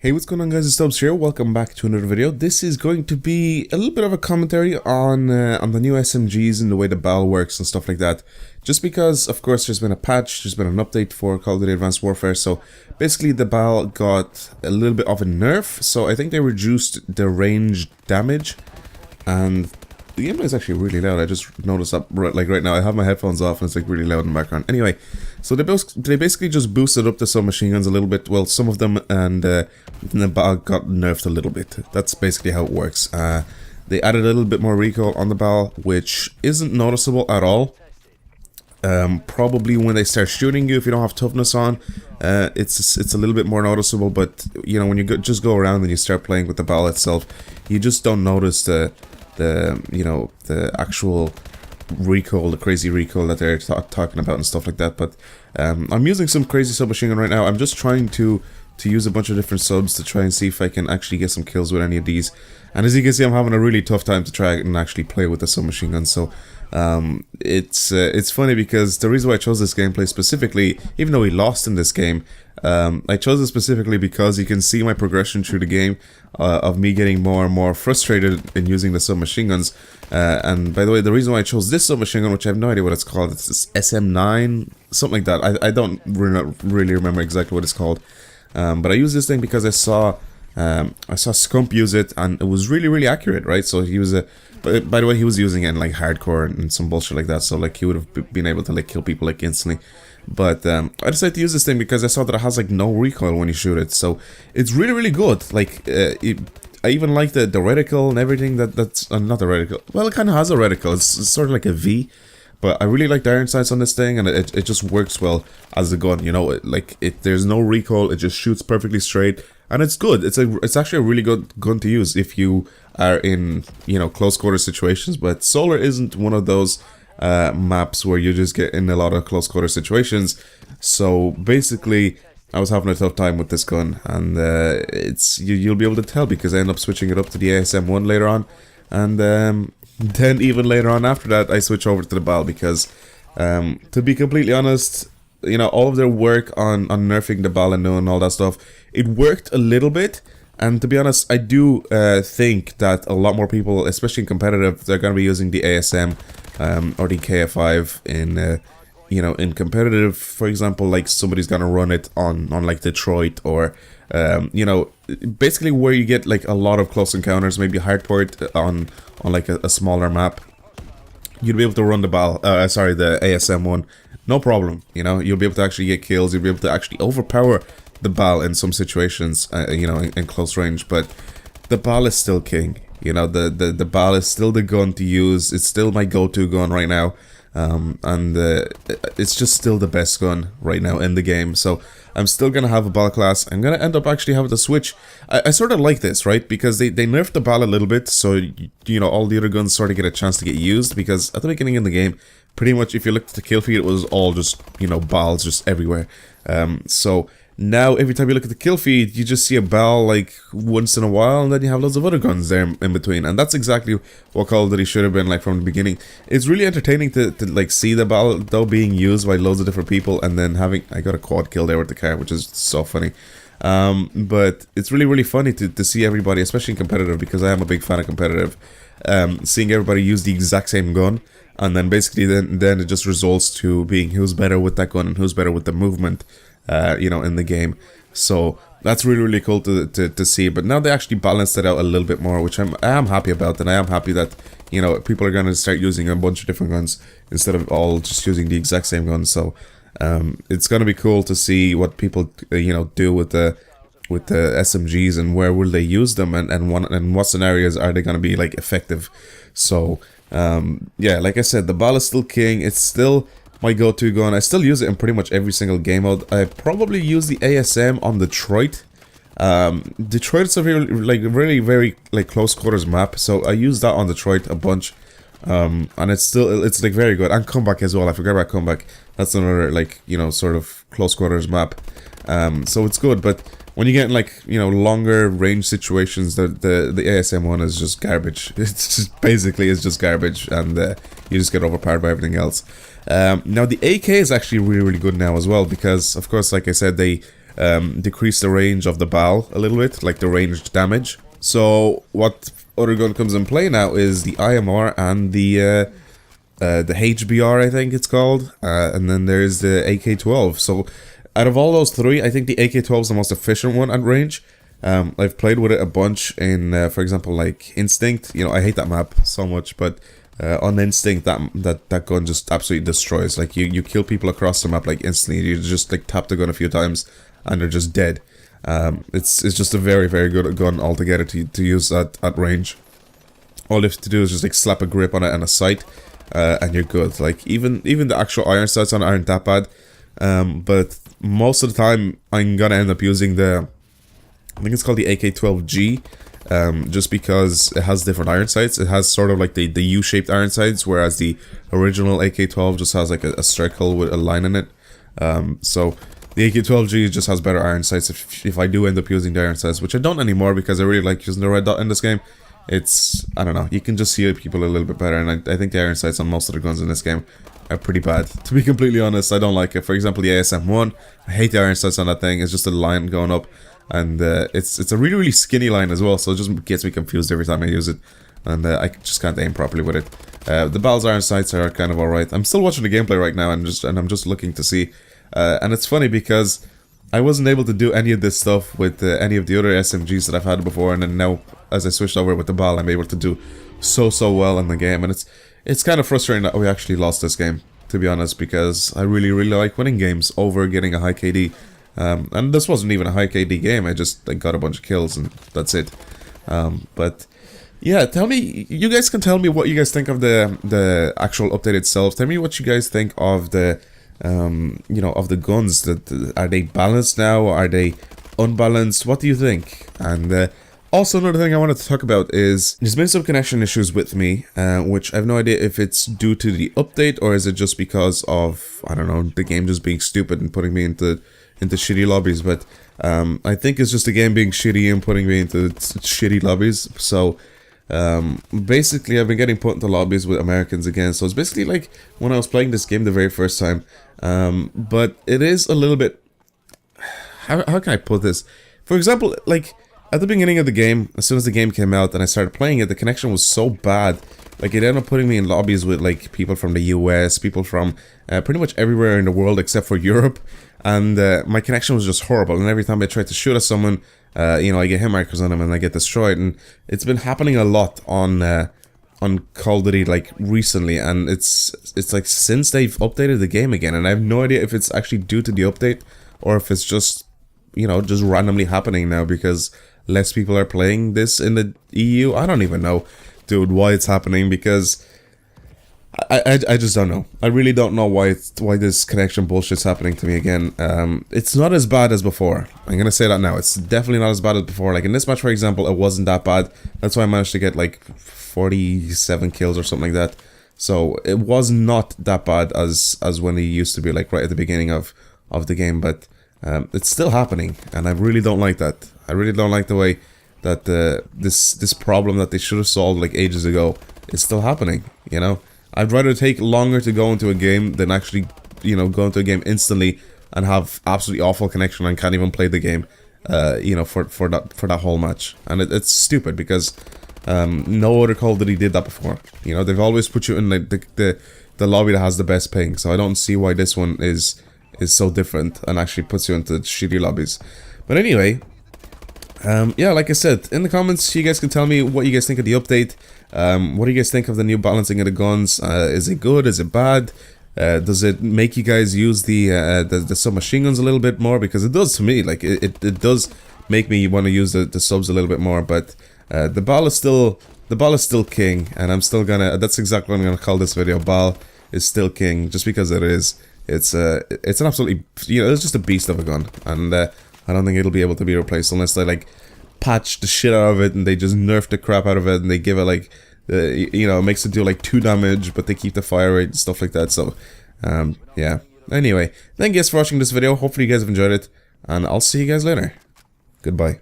Hey, what's going on, guys? It's Stubbs here. Welcome back to another video. This is going to be a little bit of a commentary on the new SMGs and the way the Bal works and stuff like that. Just because, of course, there's been a patch, there's been an update for Call of Duty Advanced Warfare, so basically the Bal got a little bit of a nerf, so I think they reduced the range damage, and the gameplay is actually really loud. I just noticed that right now. I have my headphones off and it's like really loud in the background. Anyway, so they basically just boosted up the submachine guns a little bit. Well, some of them, and the Bal got nerfed a little bit. That's basically how it works. They added a little bit more recoil on the Bal, which isn't noticeable at all. Probably when they start shooting you, if you don't have toughness on, it's a little bit more noticeable. But you know, when you just go around and you start playing with the Bal itself, you just don't notice the actual recoil, the crazy recoil that they're talking about and stuff like that. But I'm using some crazy submachine gun right now. I'm just trying to use a bunch of different subs to try and see if I can actually get some kills with any of these. And as you can see, I'm having a really tough time to try and actually play with the submachine gun. So it's funny because the reason why I chose this gameplay specifically, even though we lost in this game, I chose it specifically because you can see my progression through the game of me getting more and more frustrated in using the submachine guns. And by the way, the reason why I chose this submachine gun, which I have no idea what it's called, it's SM9, something like that. I don't really remember exactly what it's called. But I use this thing because I saw Scump use it, and it was really accurate, right? So he was by the way, he was using it in like hardcore and some bullshit like that. So like he would have been able to like kill people like instantly. But I decided to use this thing because I saw that it has like no recoil when you shoot it. So it's really good. Like I even like the reticle and everything. That's not the reticle. Well, it kind of has a reticle. It's sort of like a V. But I really like the iron sights on this thing, and it just works well as a gun. You know, there's no recoil. It just shoots perfectly straight, and it's good. It's actually a really good gun to use if you are in, you know, close quarter situations. But Solar isn't one of those maps where you just get in a lot of close quarter situations. So basically, I was having a tough time with this gun, and you'll be able to tell because I end up switching it up to the ASM1 later on, and then even later on after that, I switch over to the Bal because, to be completely honest, you know, all of their work on nerfing the Bal and all that stuff, it worked a little bit. And to be honest, I do think that a lot more people, especially in competitive, they're going to be using the ASM or the KF5 in, you know, in competitive. For example, like somebody's going to run it on like Detroit or, you know, basically where you get like a lot of close encounters, maybe hardport on like a smaller map. You'd be able to run the Bal, the ASM1, no problem. You know, you'll be able to actually get kills. You'll be able to actually overpower the Bal in some situations, you know, in close range. But the Bal is still king. You know, the Bal is still the gun to use. It's still my go-to gun right now. And it's just still the best gun right now in the game. So I'm still gonna have a Bal class. I'm gonna end up actually having to switch. I sort of like this, right? Because they nerfed the Bal a little bit, so you know, all the other guns sort of get a chance to get used. Because at the beginning of the game, pretty much if you looked at the kill feed, it was all just, you know, Bals just everywhere. So now every time you look at the kill feed, you just see a Bal like once in a while, and then you have loads of other guns there in between. And that's exactly what Call of Duty should have been like from the beginning. It's really entertaining to like see the Bal though being used by loads of different people, and then I got a quad kill there with the car, which is so funny. But it's really funny to see everybody, especially in competitive, because I am a big fan of competitive, seeing everybody use the exact same gun. And then basically then it just results to being who's better with that gun and who's better with the movement, you know, in the game. So that's really cool to see. But now they actually balanced it out a little bit more, which I am happy about. And I am happy that, you know, people are going to start using a bunch of different guns instead of all just using the exact same gun. So it's going to be cool to see what people, you know, do with the SMGs, and where will they use them, and what scenarios are they going to be like effective. So yeah, like I said, the Bal is still king. It's still my go-to gun. I still use it in pretty much every single game mode. I probably use the ASM on Detroit. Detroit is a really very like close quarters map, so I use that on Detroit a bunch. And it's like very good. And Comeback as well. I forgot about Comeback. That's another like, you know, sort of close quarters map. So it's good, but when you get in like, you know, longer range situations, the ASM one is just garbage. It's just basically just garbage, and you just get overpowered by everything else. Now the AK is actually really good now as well, because of course, like I said, they decrease the range of the Bal a little bit, like the ranged damage. So what other gun comes in play now is the IMR and the HBR, I think it's called, and then there's the AK-12. So out of all those three, I think the AK-12 is the most efficient one at range. I've played with it a bunch in, for example, like Instinct. You know, I hate that map so much, but on Instinct, that gun just absolutely destroys. Like you kill people across the map like instantly. You just like tap the gun a few times, and they're just dead. It's just a very, very good gun altogether to use at range. All you have to do is just like slap a grip on it and a sight, and you're good. Like even the actual iron sights on it aren't that bad, but most of the time I'm gonna end up using I think it's called the AK-12G, just because it has different iron sights. It has sort of like the U-shaped iron sights, whereas the original AK-12 just has like a circle with a line in it. So the AK-12G just has better iron sights if I do end up using the iron sights, which I don't anymore because I really like using the red dot in this game. It's, I don't know, you can just see people a little bit better, and I think the iron sights on most of the guns in this game are pretty bad. To be completely honest, I don't like it. For example, the ASM-1, I hate the iron sights on that thing. It's just a line going up, and it's a really, really skinny line as well, so it just gets me confused every time I use it, and I just can't aim properly with it. The Bal's iron sights are kind of alright. I'm still watching the gameplay right now, and I'm just looking to see, and it's funny because I wasn't able to do any of this stuff with any of the other SMGs that I've had before, and then now, as I switched over with the Bal, I'm able to do so well in the game, and it's kind of frustrating that we actually lost this game, to be honest, because I really, really like winning games over getting a high KD. And this wasn't even a high KD game, I just got a bunch of kills and that's it. But yeah, tell me, you guys can tell me what you guys think of the actual update itself. Tell me what you guys think of the you know, of the guns. Are they balanced now? Are they unbalanced? What do you think? And also, another thing I wanted to talk about is there's been some connection issues with me, which I have no idea if it's due to the update or is it just because of, I don't know, the game just being stupid and putting me into shitty lobbies. But I think it's just the game being shitty and putting me into shitty lobbies. So basically, I've been getting put into lobbies with Americans again. So it's basically like when I was playing this game the very first time. But it is a little bit, how can I put this? For example, like at the beginning of the game, as soon as the game came out and I started playing it, the connection was so bad. Like it ended up putting me in lobbies with like people from the US, people from pretty much everywhere in the world except for Europe. And my connection was just horrible. And every time I tried to shoot at someone, you know, I get hit markers on them and I get destroyed. And it's been happening a lot on Call of Duty like recently. And it's like since they've updated the game again. And I have no idea if it's actually due to the update or if it's just, you know, just randomly happening now because less people are playing this in the EU. I don't even know, dude, why it's happening, because I just don't know. I really don't know why this connection bullshit's happening to me again. It's not as bad as before. I'm gonna say that now. It's definitely not as bad as before. Like in this match, for example, it wasn't that bad. That's why I managed to get like 47 kills or something like that. So it was not that bad as when it used to be, like right at the beginning of the game. But it's still happening, and I really don't like that. I really don't like the way that this problem that they should have solved like ages ago is still happening. You know, I'd rather take longer to go into a game than actually, you know, go into a game instantly and have absolutely awful connection and can't even play the game. You know, for that whole match, and it's stupid because no other Call of Duty did that before. You know, they've always put you in like the lobby that has the best ping. So I don't see why this one is so different and actually puts you into shitty lobbies. But anyway, yeah, like I said, in the comments, you guys can tell me what you guys think of the update. What do you guys think of the new balancing of the guns? Is it good? Is it bad? Does it make you guys use the submachine guns a little bit more? Because it does to me. Like it does make me want to use the subs a little bit more. But the Bal is still king, and I'm still gonna. That's exactly what I'm gonna call this video. Bal is still king, just because it is. It's an absolutely, you know, it's just a beast of a gun, and I don't think it'll be able to be replaced unless they like patch the shit out of it and they just nerf the crap out of it and they give it like, you know, it makes it do like 2 damage, but they keep the fire rate and stuff like that. So yeah, anyway, thank you guys for watching this video. Hopefully you guys have enjoyed it, and I'll see you guys later. Goodbye.